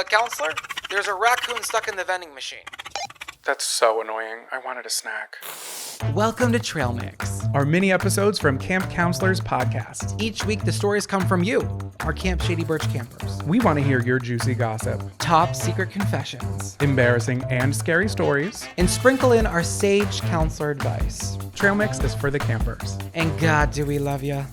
Counselor, there's a raccoon stuck in the vending machine. That's so annoying. I wanted a snack. Welcome to Trail Mix. Our mini episodes from Camp Counselors podcast. Each week, the stories come from you, our Camp Shady Birch campers. We want to hear your juicy gossip, Top secret confessions, embarrassing and scary stories, and sprinkle in our sage counselor advice. Trail Mix is for the campers. And God, do we love ya.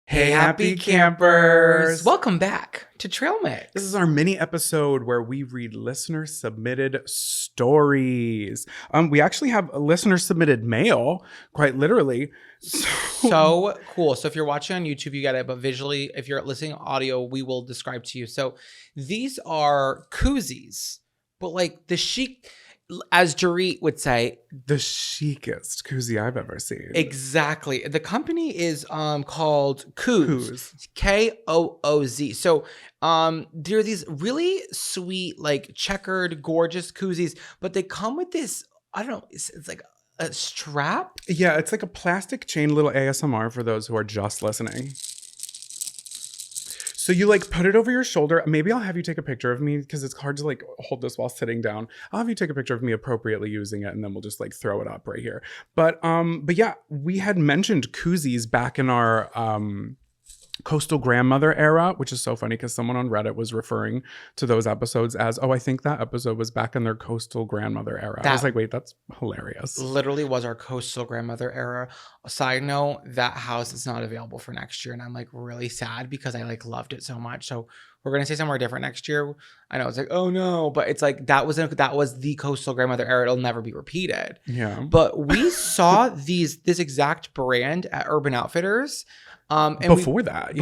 Hey, happy campers! Welcome back to Trail Mix. This is our mini episode where we read listener-submitted stories. We actually have a listener-submitted mail, quite literally. So cool. So if you're watching on YouTube, you get it. But visually, if you're listening audio, we will describe to you. So these are koozies, but like the chic, as Dorit would say, The chicest koozie I've ever seen. Exactly. The company is called Cooz. Kooz. So they're these really sweet, like checkered, gorgeous koozies, but they come with this, I don't know, it's like a strap. Yeah, it's like a plastic chain, little ASMR for those who are just listening. So you like put it over your shoulder. Maybe I'll have you take a picture of me because it's hard to like hold this while sitting down. I'll have you take a picture of me appropriately using it and then we'll just like throw it up right here. But yeah, we had mentioned koozies back in our coastal grandmother era, which is so funny because someone on Reddit was referring to those episodes as, oh, I think that episode was back in their coastal grandmother era. I was like, wait, that's hilarious. Literally was our coastal grandmother era. Side note, that house is not available for next year. And I'm like really sad because I like loved it so much. So we're going to say somewhere different next year. I know it's like, oh no, but it's like that was the coastal grandmother era. It'll never be repeated. Yeah. But we saw this exact brand at Urban Outfitters. And before that.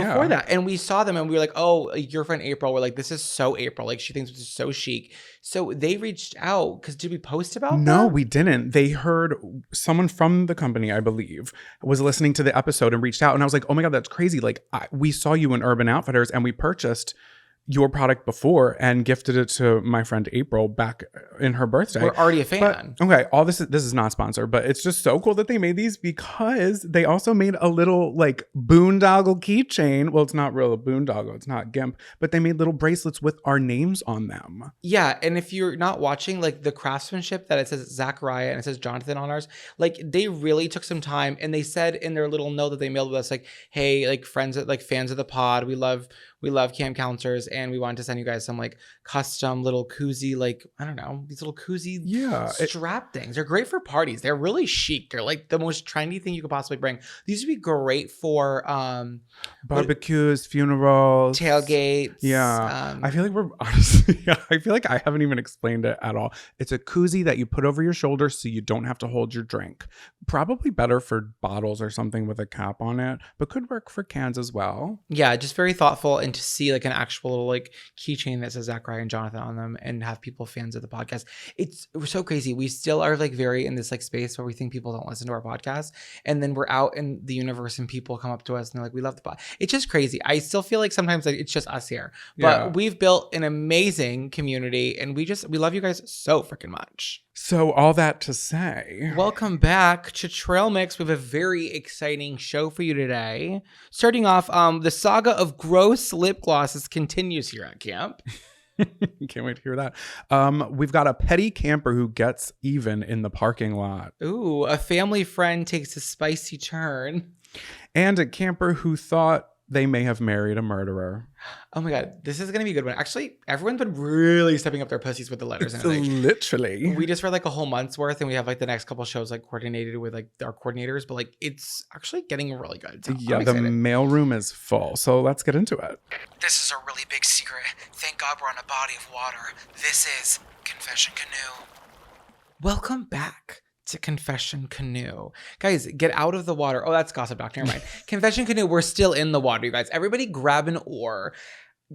And we saw them and we were like, oh, your friend April, we're like, this is so April. Like she thinks this is so chic. So they reached out because did we post about that? No, we didn't. They heard someone from the company, I believe, was listening to the episode and reached out. And I was like, oh my God, that's crazy. Like we saw you in Urban Outfitters and we purchased your product before and gifted it to my friend April back in her birthday. We're already a fan. But, okay, all this is not sponsored, but it's just so cool that they made these because they also made a little like boondoggle keychain. Well, it's not real a boondoggle, it's not GIMP, but they made little bracelets with our names on them. Yeah, and if you're not watching, like the craftsmanship that it says Zachariah and it says Jonathan on ours, like they really took some time and they said in their little note that they mailed with us, like, hey, like fans of the pod, we love Camp Counselors and we wanted to send you guys some like custom little koozie, like, I don't know, these little koozie strap things. They're great for parties. They're really chic. They're like the most trendy thing you could possibly bring. These would be great for barbecues, funerals, tailgates. Yeah. I feel like we're honestly, I feel like I haven't even explained it at all. It's a koozie that you put over your shoulder so you don't have to hold your drink. Probably better for bottles or something with a cap on it, but could work for cans as well. Yeah, just very thoughtful. And to see like an actual little like keychain that says Zachariah and Jonathan on them and have people fans of the podcast. It's so crazy. We still are like very in this like space where we think people don't listen to our podcast. And then we're out in the universe and people come up to us and they're like, we love the pod. It's just crazy. I still feel like sometimes like it's just us here. But we've built an amazing community and we love you guys so freaking much. So all that to say, welcome back to Trail Mix. We have a very exciting show for you today. Starting off, the saga of gross lip glosses continues here at camp. Can't wait to hear that. We've got a petty camper who gets even in the parking lot. Ooh, a family friend takes a spicy turn. And a camper who thought they may have married a murderer. Oh my God, this is going to be a good one. Actually, everyone's been really stepping up their pussies with the letters. And literally. We just read like a whole month's worth and we have like the next couple shows like coordinated with like our coordinators, but like it's actually getting really good. So yeah, the mailroom is full. So let's get into it. This is a really big secret. Thank God we're on a body of water. This is Confession Canoe. Welcome back to Confession Canoe. Guys, get out of the water. Oh, that's Gossip Doctor. Never mind. Confession Canoe, we're still in the water, you guys. Everybody grab an oar.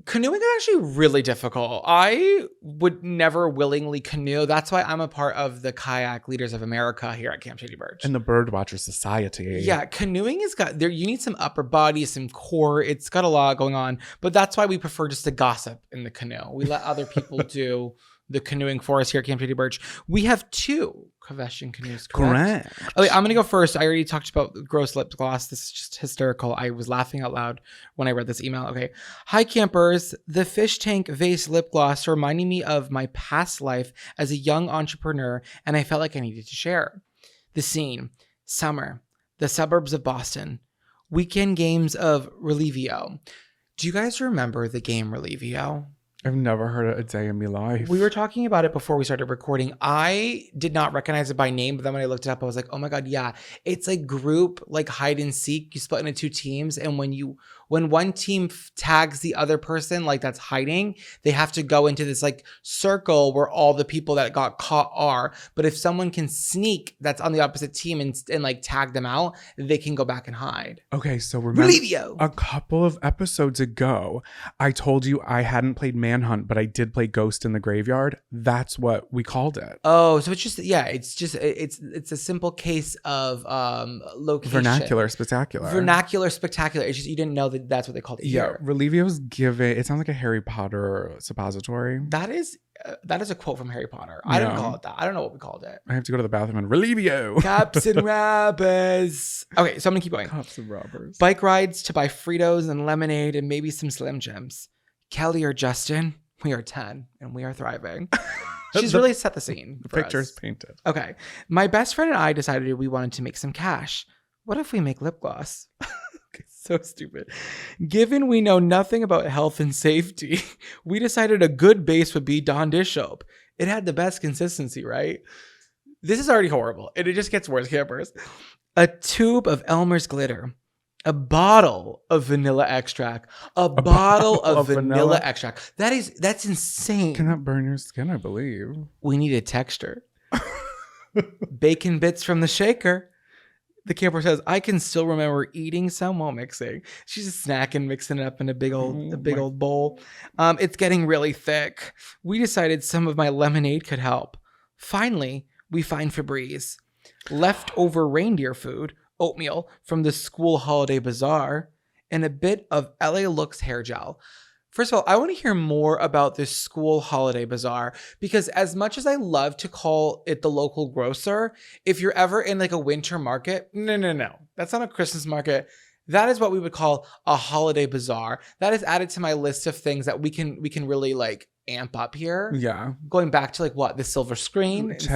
Canoeing is actually really difficult. I would never willingly canoe. That's why I'm a part of the Kayak Leaders of America here at Camp Shady Birch. And the Birdwatcher Society. Yeah, canoeing has got there. You need some upper body, some core. It's got a lot going on. But that's why we prefer just to gossip in the canoe. We let other people do the canoeing forest here at Camp Shady Birch. We have 2 confession canoes, correct? Correct. Okay, I'm going to go first. I already talked about gross lip gloss. This is just hysterical. I was laughing out loud when I read this email. Okay. Hi, campers. The fish tank vase lip gloss reminding me of my past life as a young entrepreneur, and I felt like I needed to share. The scene, summer, the suburbs of Boston, weekend games of Relivio. Do you guys remember the game Relivio? I've never heard it a day in my life. We were talking about it before we started recording. I did not recognize it by name, but then when I looked it up, I was like, oh my God, yeah. It's like group, like hide and seek. You split into 2 teams. And when one team tags the other person, like that's hiding, they have to go into this like circle where all the people that got caught are. But if someone can sneak that's on the opposite team and like tag them out, they can go back and hide. Okay, so remember Relivio. a couple of episodes ago, I told you I hadn't played Manhunt, but I did play Ghost in the Graveyard. That's what we called it. Oh, so it's just, yeah, it's a simple case of location. Vernacular spectacular. Vernacular spectacular. It's just you didn't know that that's what they called it here. Relivio's giving, it sounds like a Harry Potter suppository. That is a quote from Harry Potter. I didn't call it that. I don't know what we called it. I have to go to the bathroom and Relivio. Cops and robbers. Okay, so I'm gonna keep going. Cops and robbers. Bike rides to buy Fritos and lemonade and maybe some Slim Jims. Kelly or Justin, we are 10 and we are thriving. She's really set the scene. The picture is painted. Okay. My best friend and I decided we wanted to make some cash. What if we make lip gloss? Okay, so stupid. Given we know nothing about health and safety, we decided a good base would be Dawn dish soap. It had the best consistency, right? This is already horrible. And it just gets worse, campers. A tube of Elmer's glitter. A bottle of vanilla extract. A bottle of vanilla extract. That's insane. Can that burn your skin, I believe? We need a texture. Bacon bits from the shaker. The camper says, I can still remember eating some while mixing. She's just snacking, mixing it up in a big old bowl. It's getting really thick. We decided some of my lemonade could help. Finally, we find Febreze. Leftover reindeer food, oatmeal from the school holiday bazaar, and a bit of LA Looks hair gel. First of all, I want to hear more about this school holiday bazaar because as much as I love to call it the local grocer, if you're ever in like a winter market, no. That's not a Christmas market. That is what we would call a holiday bazaar. That is added to my list of things that we can really like amp up here. Yeah. Going back to like what? The silver screen? It's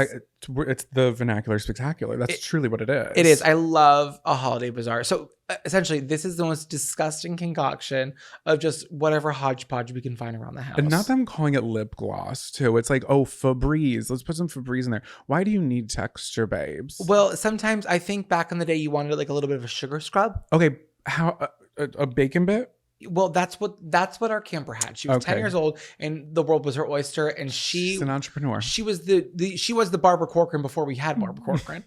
the vernacular spectacular. That's truly what it is. It is. I love a holiday bazaar. So essentially, this is the most disgusting concoction of just whatever hodgepodge we can find around the house. And not them calling it lip gloss too. It's like, oh, Febreze. Let's put some Febreze in there. Why do you need texture, babes? Well, sometimes I think back in the day you wanted like a little bit of a sugar scrub. Okay, how a bacon bit? Well, that's what our camper had. She was 10 years old, and the world was her oyster. And She's an entrepreneur. She was the Barbara Corcoran before we had Barbara Corcoran.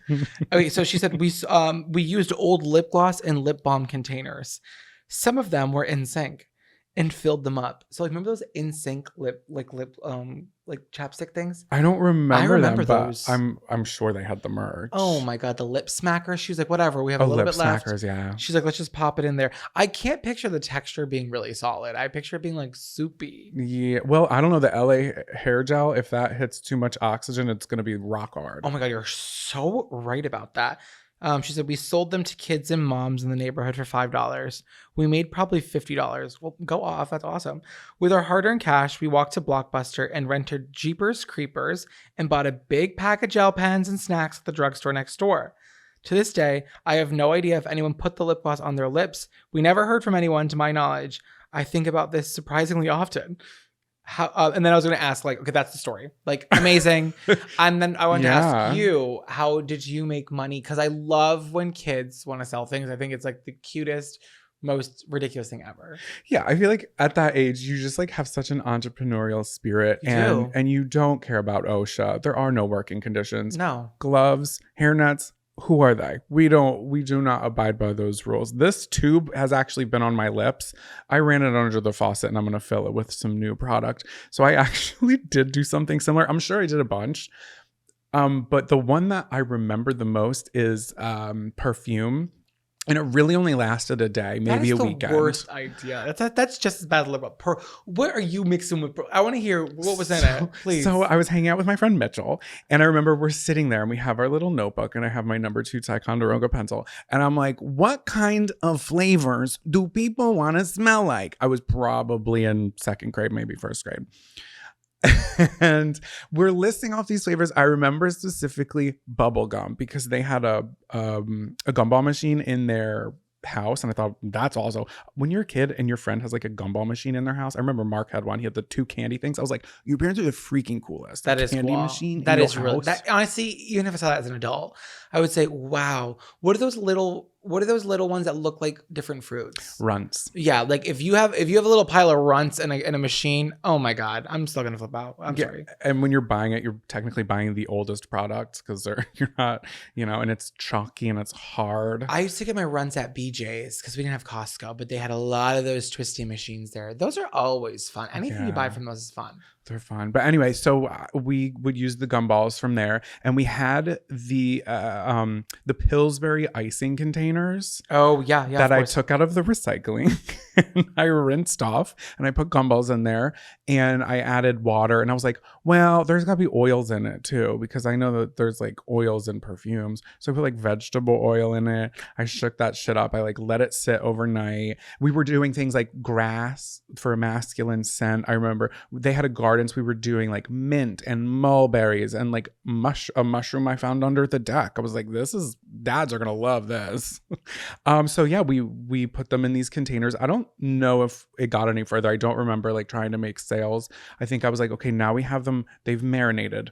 Okay, so she said we used old lip gloss and lip balm containers. Some of them were in sync, and filled them up. So like, remember those in sync lip chapstick things? I don't remember. I remember them, those. But I'm sure they had the merch. Oh my God, the lip smacker. She was like, whatever, we have a little bit left. Smackers, yeah. She's like, let's just pop it in there. I can't picture the texture being really solid. I picture it being like soupy. Yeah. Well, I don't know, the LA hair gel, if that hits too much oxygen, it's gonna be rock hard. Oh my God, you're so right about that. She said, we sold them to kids and moms in the neighborhood for $5. We made probably $50. Well, go off. That's awesome. With our hard-earned cash, we walked to Blockbuster and rented Jeepers Creepers and bought a big pack of gel pens and snacks at the drugstore next door. To this day, I have no idea if anyone put the lip gloss on their lips. We never heard from anyone, to my knowledge. I think about this surprisingly often. And then I was going to ask, like, okay, that's the story. Like, amazing. And then I wanted to ask you, how did you make money? Because I love when kids want to sell things. I think it's like the cutest, most ridiculous thing ever. Yeah, I feel like at that age, you just like have such an entrepreneurial spirit. And you don't care about OSHA. There are no working conditions. No. Gloves, hairnets. Who are they? We do not abide by those rules. This tube has actually been on my lips. I ran it under the faucet and I'm going to fill it with some new product. So I actually did do something similar. I'm sure I did a bunch. But the one that I remember the most is perfume. And it really only lasted a day, maybe a weekend. That's the worst idea. That's just as bad as pearl. What are you mixing with? I want to hear what was in it, please. So I was hanging out with my friend Mitchell, and I remember we're sitting there and we have our little notebook, and I have my number 2 Ticonderoga pencil, and I'm like, what kind of flavors do people want to smell like? I was probably in 2nd grade, maybe 1st grade. And we're listing off these flavors. I remember specifically bubblegum because they had a gumball machine in their house, and I thought that's also, when you're a kid and your friend has like a gumball machine in their house. I remember Mark had one. He had the 2 candy things. I was like, your parents are the freaking coolest. That is candy cool. machine. That is real. That, honestly, even if I saw that as an adult, I would say, wow, what are those little ones that look like different fruits? Runts. Yeah, like if you have a little pile of runts in a machine, oh my God, I'm still gonna flip out. I'm sorry. And when you're buying it, you're technically buying the oldest product because you're not, and it's chalky and it's hard. I used to get my runts at BJ's because we didn't have Costco, but they had a lot of those twisty machines there. Those are always fun. Anything you buy from those is fun. They're fun. But anyway, so we would use the gumballs from there, and we had the Pillsbury icing containers. Oh yeah, that I took out of the recycling and I rinsed off, and I put gumballs in there, and I added water, and I was like, well, there's gotta be oils in it too, because I know that there's like oils in perfumes. So I put like vegetable oil in it. I shook that shit up. I like let it sit overnight. We were doing things like grass for a masculine scent. I remember they had a garden. We were doing like mint and mulberries and like a mushroom I found under the deck. I was like, dads are gonna love this. So yeah, we put them in these containers. I don't know if it got any further. I don't remember like trying to make sales. I think I was like, okay, now we have them, they've marinated.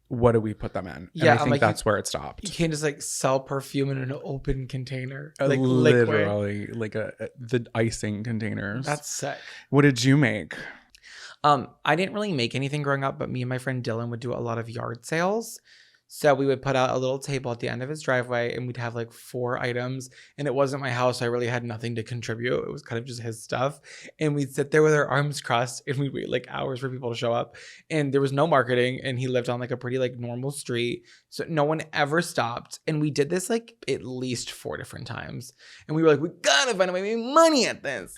What do we put them in? Yeah, and I think that's where it stopped. You can't just like sell perfume in an open container, like literally liquid. Like the icing containers. That's sick. What did you make? I didn't really make anything growing up, but me and my friend Dylan would do a lot of yard sales. So we would put out a little table at the end of his driveway, and we'd have like 4 items, and it wasn't my house. So I really had nothing to contribute. It was kind of just his stuff. And we'd sit there with our arms crossed, and we'd wait like hours for people to show up. And there was no marketing, and he lived on like a pretty like normal street. So no one ever stopped. And we did this like at least 4 different times. And we were like, we gotta find a way to make money at this.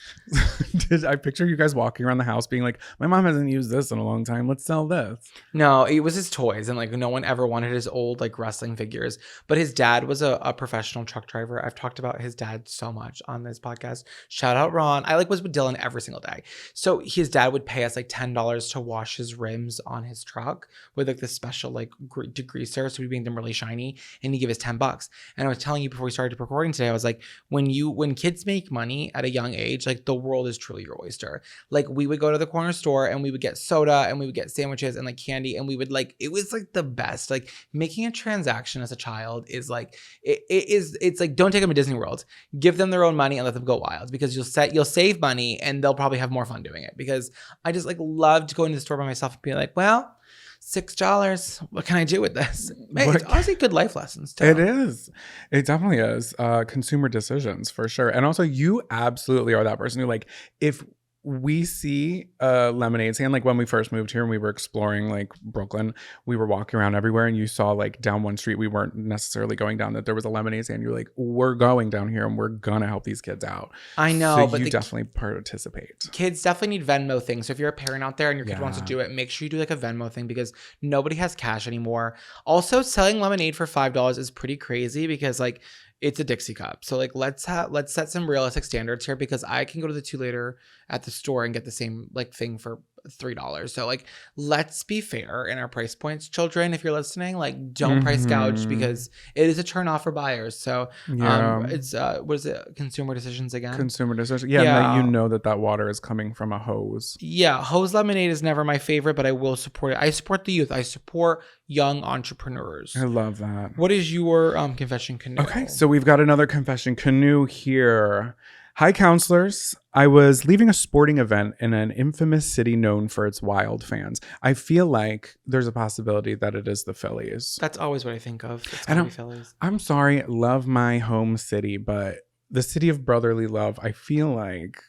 Did I picture you guys walking around the house being like, my mom hasn't used this in a long time. Let's sell this. No, it was his toys, and like no one ever wanted his old like wrestling figures. But his dad was a professional truck driver. I've talked about his dad so much on this podcast. Shout out Ron. I like was with Dylan every single day. So his dad would pay us like $10 to wash his rims on his truck with like this special like degreaser, so we'd make them really shiny, and he'd give us $10. And I was telling you before we started recording today, I was like, when kids make money at a young age, like the world is truly your oyster. Like we would go to the corner store and we would get soda and we would get sandwiches and like candy, and we would like, it was like the best. Like making a transaction as a child is like, it's like, don't take them to Disney World. Give them their own money and let them go wild, because you'll save money and they'll probably have more fun doing it. Because I just like loved going to the store by myself and being like, well, $6. What can I do with this? Man, it's honestly good life lessons too. It is. It definitely is. Consumer decisions for sure. And also you absolutely are that person who like, if we see a lemonade stand, like when we first moved here and we were exploring like Brooklyn, we were walking around everywhere, and you saw like down one street, we weren't necessarily going down, that there was a lemonade stand. You're like, we're going down here and we're gonna help these kids out. I know, so but you definitely participate. Kids definitely need Venmo things. So if you're a parent out there and your kid wants to do it, make sure you do like a Venmo thing, because nobody has cash anymore. Also, selling lemonade for $5 is pretty crazy, because like it's a Dixie cup. So like let's set some realistic standards here, because I can go to the 2-liter at the store and get the same like thing for $3. So like let's be fair in our price points, children. If you're listening, like don't price gouge, because it is a turn off for buyers. So it's what is it? Consumer decisions again. Consumer decisions. Yeah, yeah. You know that water is coming from a hose. Yeah, hose lemonade is never my favorite, but I will support it. I support the youth. I support young entrepreneurs. I love that. What is your confession canoe? Okay, so we've got another confession canoe here. Hi, counselors. I was leaving a sporting event in an infamous city known for its Wild fans. I feel like there's a possibility that it is the Phillies. That's always what I think of. It's gonna be Phillies. I'm sorry, love my home city, but the city of brotherly love, I feel like,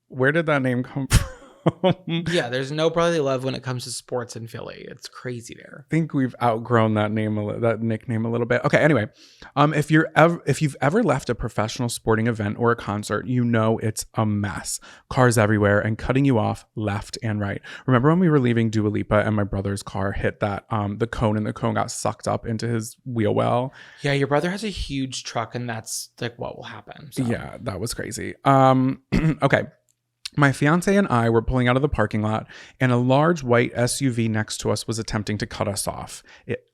where did that name come from? Yeah, there's no brotherly love when it comes to sports in Philly. It's crazy there. Think we've outgrown that that nickname a little bit. Okay, anyway, if you've ever left a professional sporting event or a concert, you know it's a mess. Cars everywhere and cutting you off left and right. Remember when we were leaving Dua Lipa and my brother's car hit that the cone and the cone got sucked up into his wheel well? Yeah, your brother has a huge truck, and that's like what will happen. So. Yeah, that was crazy. Okay. My fiance and I were pulling out of the parking lot, and a large white SUV next to us was attempting to cut us off.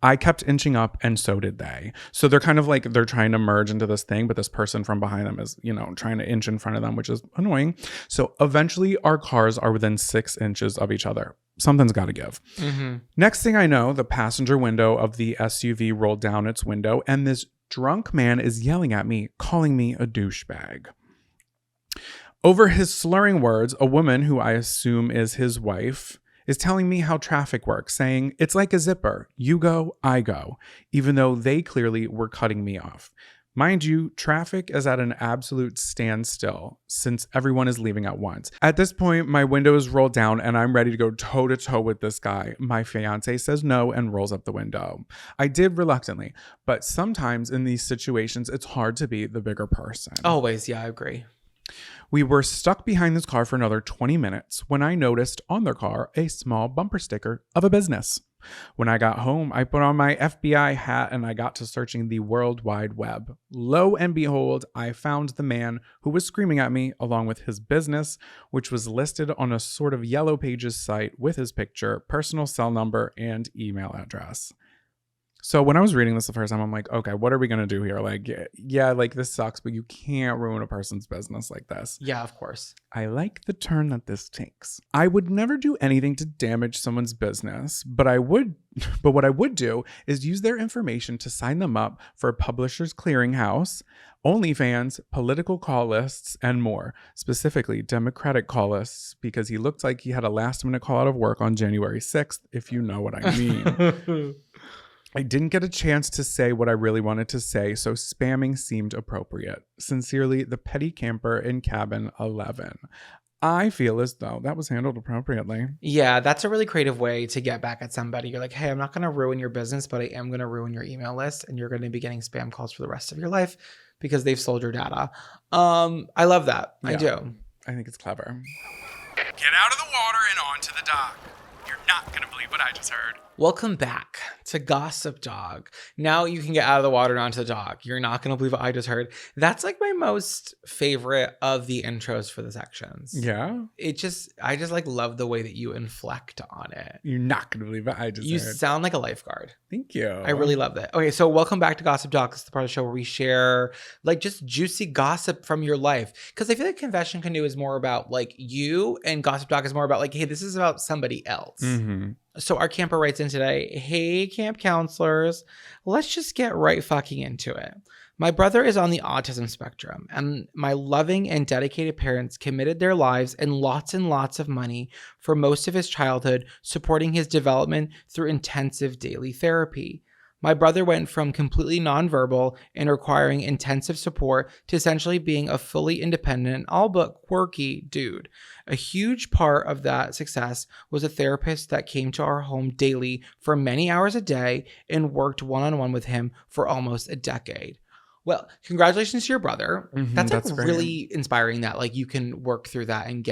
I kept inching up, and so did they. So they're kind of like they're trying to merge into this thing, but this person from behind them is, trying to inch in front of them, which is annoying. So eventually our cars are within 6 inches of each other. Something's got to give. Mm-hmm. Next thing I know, the passenger window of the SUV rolled down its window, and this drunk man is yelling at me, calling me a douchebag. Over his slurring words, a woman who I assume is his wife is telling me how traffic works, saying, it's like a zipper. You go, I go, even though they clearly were cutting me off. Mind you, traffic is at an absolute standstill since everyone is leaving at once. At this point, my window is rolled down and I'm ready to go toe to toe with this guy. My fiance says no and rolls up the window. I did reluctantly, but sometimes in these situations, it's hard to be the bigger person. Always, yeah, I agree. We were stuck behind this car for another 20 minutes when I noticed on their car a small bumper sticker of a business. When I got home, I put on my FBI hat and I got to searching the World Wide Web. Lo and behold, I found the man who was screaming at me along with his business, which was listed on a sort of Yellow Pages site with his picture, personal cell number, and email address. So when I was reading this the first time, I'm like, okay, what are we going to do here? Like, yeah, like this sucks, but you can't ruin a person's business like this. Yeah, of course. I like the turn that this takes. I would never do anything to damage someone's business, but what I would do is use their information to sign them up for a publisher's clearinghouse, OnlyFans, political call lists, and more, specifically Democratic call lists, because he looked like he had a last-minute call out of work on January 6th, if you know what I mean. I didn't get a chance to say what I really wanted to say, so spamming seemed appropriate. Sincerely, the petty camper in cabin 11. I feel as though that was handled appropriately. Yeah, that's a really creative way to get back at somebody. You're like, hey, I'm not going to ruin your business, but I am going to ruin your email list, and you're going to be getting spam calls for the rest of your life because they've sold your data. I love that. Yeah, I do. I think it's clever. Get out of the water and onto the dock. You're not going to believe what I just heard. Welcome back to Gossip Dog. Now you can get out of the water and onto the dock. You're not going to believe what I just heard. That's like my most favorite of the intros for the sections. Yeah. I just like love the way that you inflect on it. You're not going to believe what I just heard. You sound like a lifeguard. Thank you. I really love that. Okay, so welcome back to Gossip Dog. This is the part of the show where we share like just juicy gossip from your life. Because I feel like Confession Canoe is more about like you, and Gossip Dog is more about like, hey, this is about somebody else. Mm-hmm. So our camper writes in today, hey, camp counselors, let's just get right fucking into it. My brother is on the autism spectrum, and my loving and dedicated parents committed their lives and lots of money for most of his childhood, supporting his development through intensive daily therapy. My brother went from completely nonverbal and requiring intensive support to essentially being a fully independent, all but quirky dude. A huge part of that success was a therapist that came to our home daily for many hours a day and worked one-on-one with him for almost a decade. Well, congratulations to your brother. Mm-hmm, that's like really inspiring that like you can work through that and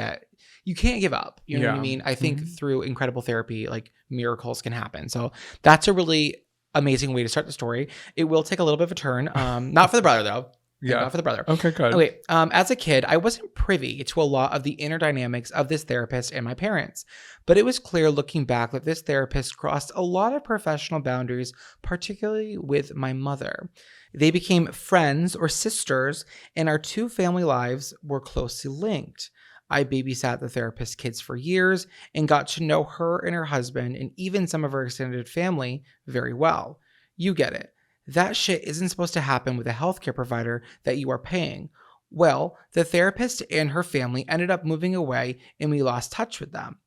you can't give up. You know what I mean? I think through incredible therapy, like miracles can happen. So that's a really amazing way to start the story. It will take a little bit of a turn. Not for the brother though. Yeah. Not for the brother. Okay, good. Okay. As a kid, I wasn't privy to a lot of the inner dynamics of this therapist and my parents, but it was clear looking back that this therapist crossed a lot of professional boundaries, particularly with my mother. They became friends or sisters, and our two family lives were closely linked. I babysat the therapist's kids for years and got to know her and her husband and even some of her extended family very well. You get it. That shit isn't supposed to happen with a healthcare provider that you are paying. Well, the therapist and her family ended up moving away and we lost touch with them.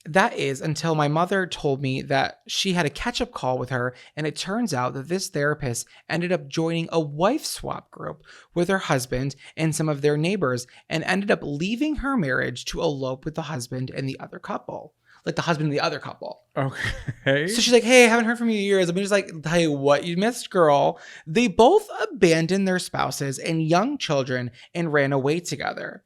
That is until my mother told me that she had a catch-up call with her, and it turns out that this therapist ended up joining a wife swap group with her husband and some of their neighbors, and ended up leaving her marriage to elope with the husband and the other couple. Like the husband and the other couple. Okay. So she's like, hey, I haven't heard from you in years. I'm just like, tell you what you missed, girl. They both abandoned their spouses and young children and ran away together,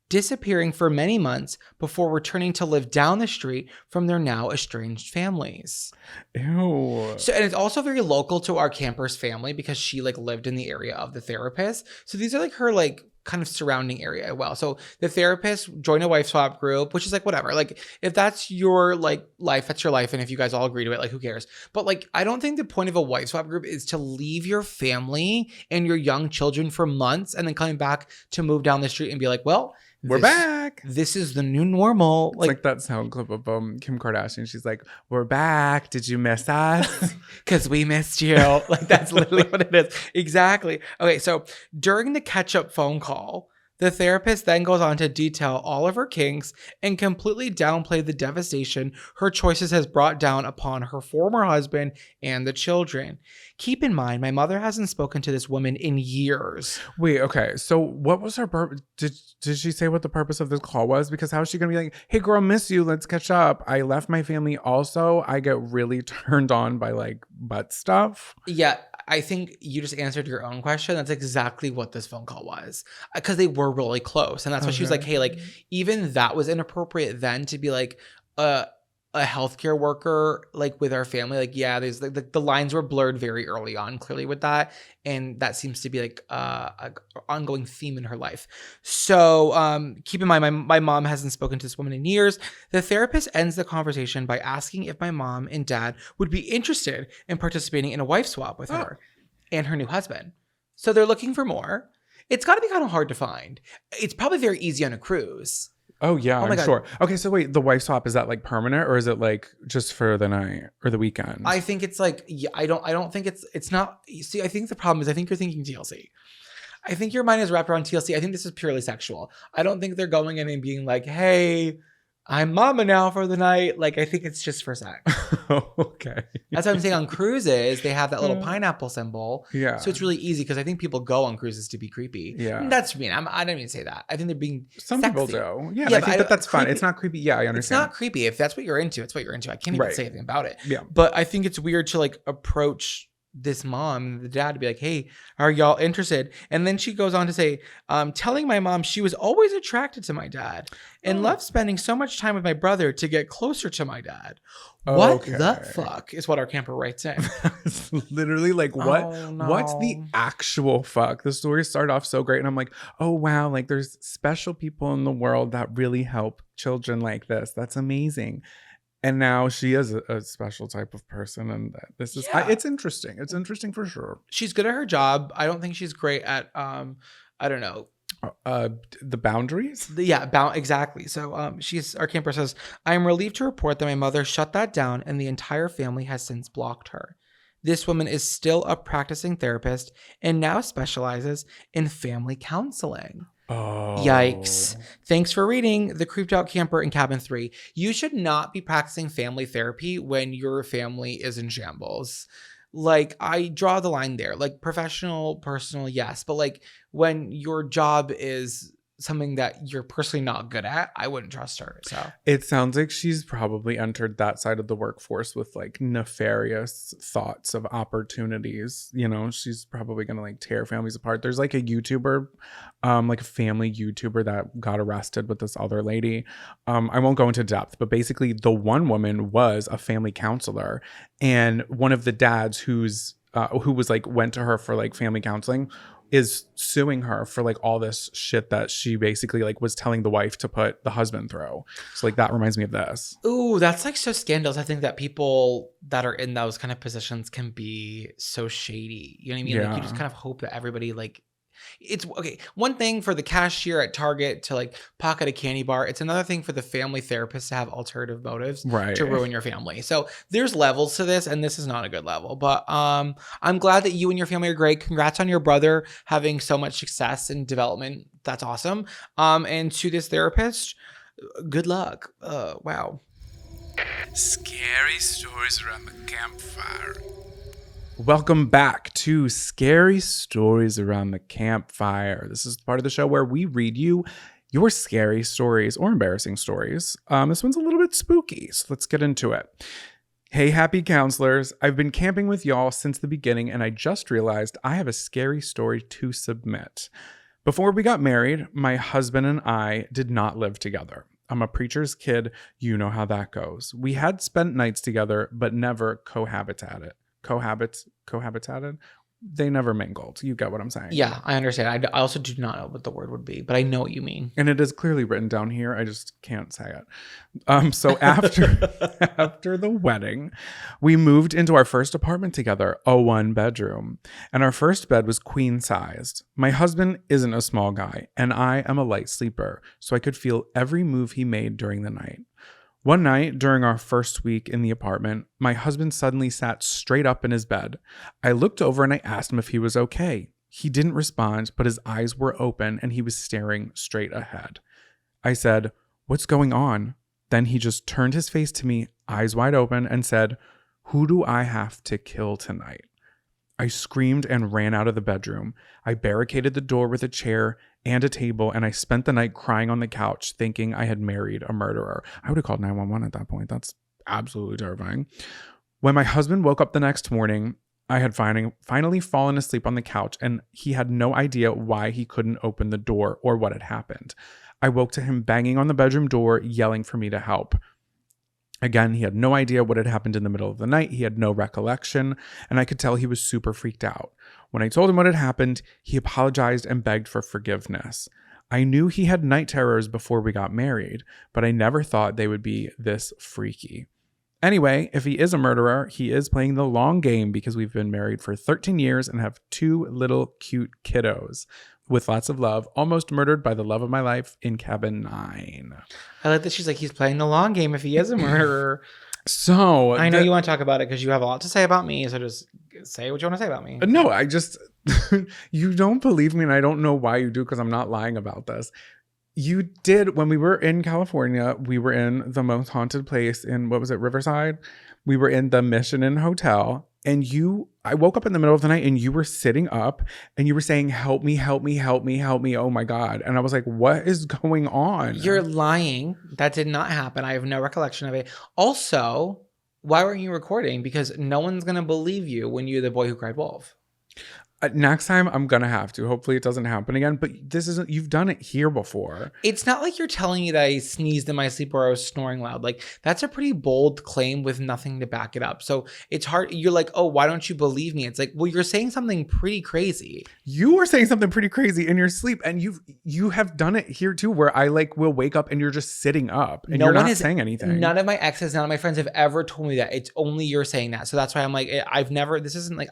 disappearing for many months before returning to live down the street from their now estranged families. Ew. So, and it's also very local to our camper's family because she like lived in the area of the therapist. So these are like her like kind of surrounding area as well. So the therapist joined a wife swap group, which is like whatever. Like if that's your like life, that's your life. And if you guys all agree to it, like who cares? But like I don't think the point of a wife swap group is to leave your family and your young children for months and then coming back to move down the street and be like, well, we're back. This is the new normal. It's like that sound clip of Kim Kardashian. She's like, we're back. Did you miss us? Because we missed you. Like that's literally what it is. Exactly. Okay, so during the catch-up phone call, the therapist then goes on to detail all of her kinks and completely downplay the devastation her choices has brought down upon her former husband and the children. Keep in mind, my mother hasn't spoken to this woman in years. Wait, okay. So what was her purpose? Did she say what the purpose of this call was? Because how is she going to be like, hey girl, miss you. Let's catch up. I left my family also. I get really turned on by like butt stuff. Yeah, I think you just answered your own question. That's exactly what this phone call was. Because they were really close. And that's why she was like, hey, like, even that was inappropriate then to be like a healthcare worker, like with our family. Like, yeah, there's like the lines were blurred very early on, clearly with that. And that seems to be like a ongoing theme in her life. So keep in mind, my mom hasn't spoken to this woman in years. The therapist ends the conversation by asking if my mom and dad would be interested in participating in a wife swap with her and her new husband. So they're looking for more. It's got to be kind of hard to find. It's probably very easy on a cruise. Oh yeah, I'm God. sure. Okay, so wait, the wife swap, is that like permanent or is it like just for the night or the weekend? I think it's like, yeah, I don't think it's not. You see, I think the problem is I think you're thinking TLC. I think your mind is wrapped around TLC. I think this is purely sexual. I don't think they're going in and being like, hey, I'm mama now for the night. Like, I think it's just for sex. Okay. That's what I'm saying. On cruises, they have that little pineapple symbol. Yeah. So it's really easy because I think people go on cruises to be creepy. Yeah. That's mean. I don't even say that. I think they're being Some sexy. people do. Yeah, I think that's fun. It's not creepy. Yeah, I understand. It's not creepy. If that's what you're into, it's what you're into. I can't even say anything about it. Yeah. But I think it's weird to like approach this mom and the dad to be like, hey, are y'all interested? And then she goes on to say, telling my mom she was always attracted to my dad and loved spending so much time with my brother to get closer to my dad. What the fuck is what our camper writes in. It's literally like, what? What's the actual fuck? The story started off so great. And I'm like, oh, wow. Like there's special people in the world that really help children like this. That's amazing. And now she is a special type of person. And this is, it's interesting. It's interesting for sure. She's good at her job. I don't think she's great at, I don't know. The boundaries? Exactly. So our camper says, I am relieved to report that my mother shut that down and the entire family has since blocked her. This woman is still a practicing therapist and now specializes in family counseling. Oh. Yikes. Thanks for reading The Creeped Out Camper in Cabin 3. You should not be practicing family therapy when your family is in shambles. Like, I draw the line there. Like, professional, personal, yes. But, like, when your job is something that you're personally not good at, I wouldn't trust her. So it sounds like she's probably entered that side of the workforce with like nefarious thoughts of opportunities. You know, she's probably gonna like tear families apart. There's like a YouTuber, like a family YouTuber that got arrested with this other lady. I won't go into depth, but basically the one woman was a family counselor, and one of the dads who was like went to her for like family counseling is suing her for like all this shit that she basically like was telling the wife to put the husband through. So like that reminds me of this. Ooh, that's like so scandalous. I think that people that are in those kind of positions can be so shady. You know what I mean? Yeah. Like you just kind of hope that everybody like it's okay. One thing for the cashier at Target to like pocket a candy bar. It's another thing for the family therapist to have alternative motives to ruin your family. So there's levels to this, and this is not a good level. But I'm glad that you and your family are great. Congrats on your brother having so much success and development. That's awesome. And to this therapist, good luck. Wow. Scary stories around the campfire. Welcome back to Scary Stories Around the Campfire. This is part of the show where we read you your scary stories or embarrassing stories. This one's a little bit spooky, so let's get into it. Hey, happy counselors. I've been camping with y'all since the beginning, and I just realized I have a scary story to submit. Before we got married, my husband and I did not live together. I'm a preacher's kid. You know how that goes. We had spent nights together, but never cohabitated. Cohabitated? They never mingled. You get what I'm saying? Yeah, I understand. I also do not know what the word would be, but I know what you mean. And it is clearly written down here. I just can't say it. So after the wedding, we moved into our first apartment together, a 1-bedroom. And our first bed was queen sized. My husband isn't a small guy, and I am a light sleeper, so I could feel every move he made during the night. One night during our first week in the apartment, my husband suddenly sat straight up in his bed. I looked over and I asked him if he was okay. He didn't respond, but his eyes were open and he was staring straight ahead. I said, "What's going on?" Then he just turned his face to me, eyes wide open, and said, "Who do I have to kill tonight?" I screamed and ran out of the bedroom. I barricaded the door with a chair and a table, and I spent the night crying on the couch, thinking I had married a murderer. I would have called 911 at that point. That's absolutely terrifying. When my husband woke up the next morning, I had finally fallen asleep on the couch, and he had no idea why he couldn't open the door or what had happened. I woke to him banging on the bedroom door, yelling for me to help. Again, he had no idea what had happened in the middle of the night. He had no recollection, and I could tell he was super freaked out. When I told him what had happened, he apologized and begged for forgiveness. I knew he had night terrors before we got married, but I never thought they would be this freaky. Anyway, if he is a murderer, he is playing the long game because we've been married for 13 years and have 2 little cute kiddos. With lots of love, almost murdered by the love of my life in cabin 9. I like that she's like, he's playing the long game if he is a murderer. So I know you want to talk about it because you have a lot to say about me. So just say what you want to say about me. No, I just, you don't believe me, and I don't know why you do because I'm not lying about this. You did, when we were in California, we were in the most haunted place in, what was it, Riverside? We were in the Mission Inn Hotel, and I woke up in the middle of the night and you were sitting up and you were saying, "Help me, help me, help me, help me. Oh my God." And I was like, what is going on? You're lying. That did not happen. I have no recollection of it. Also, why weren't you recording? Because no one's going to believe you when you're the boy who cried wolf. Next time I'm going to have to. Hopefully it doesn't happen again. But you've done it here before. It's not like you're telling me that I sneezed in my sleep or I was snoring loud. Like, that's a pretty bold claim with nothing to back it up. So it's hard. You're like, "Oh, why don't you believe me?" It's like, well, you're saying something pretty crazy. You were saying something pretty crazy in your sleep. And you have done it here too, where I will wake up and you're just sitting up and you're not saying anything. None of my exes, none of my friends have ever told me that. It's only you're saying that. So that's why I'm like, this isn't like,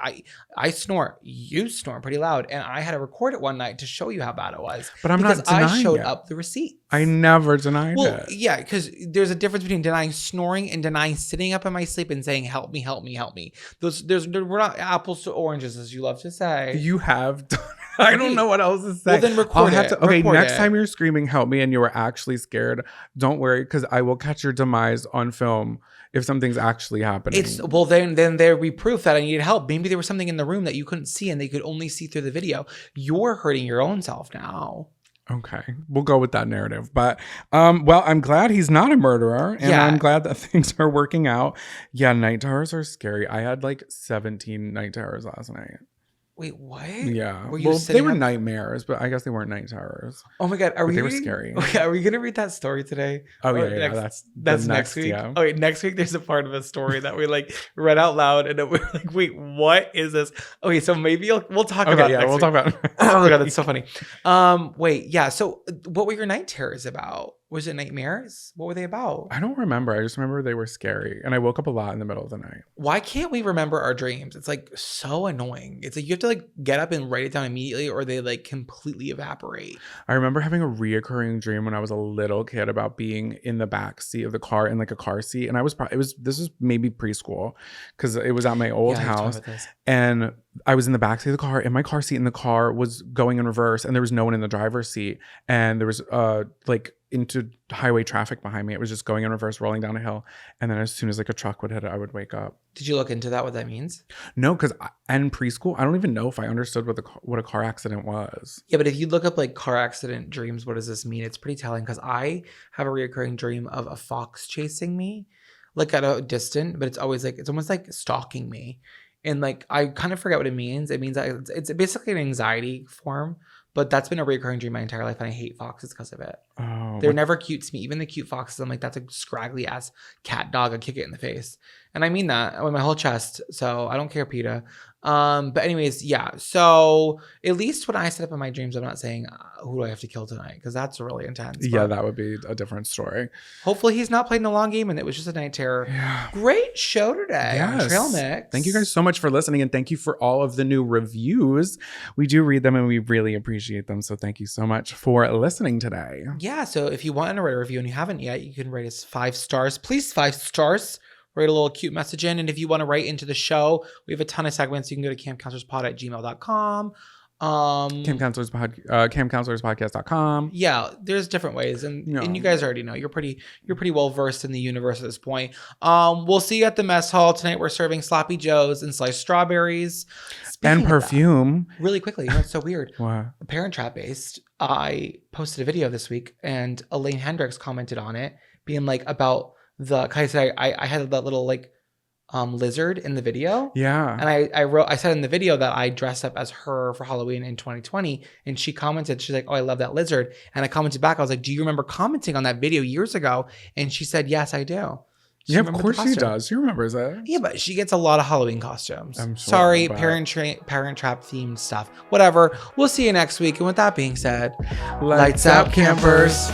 I snore. You snore pretty loud, and I had to record it one night to show you how bad it was. But I'm not denying I showed it. up the receipt. I never denied it. Well, yeah, because there's a difference between denying snoring and denying sitting up in my sleep and saying, "Help me, help me, help me." We're not apples to oranges, as you love to say. You have done. I don't know what else to say. Well, then record it. Okay, next time you're screaming, "Help me," and you were actually scared, don't worry, because I will catch your demise on film if something's actually happening. Then there be proof that I needed help. Maybe there was something in the room that you couldn't see and they could only see through the video. You're hurting your own self now. Okay, we'll go with that narrative. But well, I'm glad he's not a murderer, and I'm glad that things are working out. Yeah, night terrors are scary. I had like 17 night terrors last night. Wait, what? Yeah. They were nightmares, but I guess they weren't night terrors. Oh my God. They were scary. Okay, are we going to read that story today? Oh, yeah. That's next week. Yeah. Oh, wait, next week there's a part of a story that we like read out loud and we're like, wait, what is this? Okay, so maybe we'll talk about it. Yeah, we'll talk about it. Oh my God, that's so funny. Wait, yeah. So what were your night terrors about? Was it nightmares? What were they about? I don't remember. I just remember they were scary. And I woke up a lot in the middle of the night. Why can't we remember our dreams? It's like so annoying. It's like you have to like get up and write it down immediately or they like completely evaporate. I remember having a reoccurring dream when I was a little kid about being in the back seat of the car in like a car seat. And this was maybe preschool because it was at my old house. And I was in the back seat of the car in my car seat and the car was going in reverse and there was no one in the driver's seat. And there was into highway traffic behind me. It was just going in reverse, rolling down a hill. And then as soon as like a truck would hit it, I would wake up. Did you look into that, what that means? No, because in preschool, I don't even know if I understood what a car accident was. Yeah, but if you look up like car accident dreams, what does this mean? It's pretty telling because I have a recurring dream of a fox chasing me, like at a distance, but it's always like, it's almost like stalking me. And like, I kind of forget what it means. It means that it's basically an anxiety form, but that's been a recurring dream my entire life. And I hate foxes because of it. Oh, They're never cute to me. Even the cute foxes, I'm like, that's a scraggly ass cat dog. I'd kick it in the face. And I mean that with my whole chest. So I don't care, PETA. But anyways, yeah. So at least when I set up in my dreams, I'm not saying who do I have to kill tonight, because that's really intense. yeah, that would be a different story. Hopefully he's not playing the long game and it was just a night terror. Yeah. Great show today on Trail Mix. Thank you guys so much for listening, and thank you for all of the new reviews. We do read them and we really appreciate them. So thank you so much for listening today. Yeah, so if you want to write a review and you haven't yet, you can rate us 5 stars. Please, 5 stars. Write a little cute message in. And if you want to write into the show, we have a ton of segments. You can go to campcounselorspod@gmail.com. Campcounselorspodcast.com. Yeah, there's different ways. And you guys already know. You're pretty well versed in the universe at this point. We'll see you at the mess hall. Tonight we're serving sloppy joes and sliced strawberries. And perfume. That, really quickly, you know what's so weird? What? Parent Trap based. I posted a video this week and Elaine Hendricks commented on it, being like about I said I had that little like lizard in the video. Yeah. And I said in the video that I dressed up as her for Halloween in 2020. And she commented, she's like, oh, I love that lizard. And I commented back, I was like, do you remember commenting on that video years ago? And she said, yes, I do. Yeah, of course she does. She remembers it. Yeah, but she gets a lot of Halloween costumes. I'm sure. Sorry, Parent Trap themed stuff. Whatever. We'll see you next week. And with that being said, lights out, campers.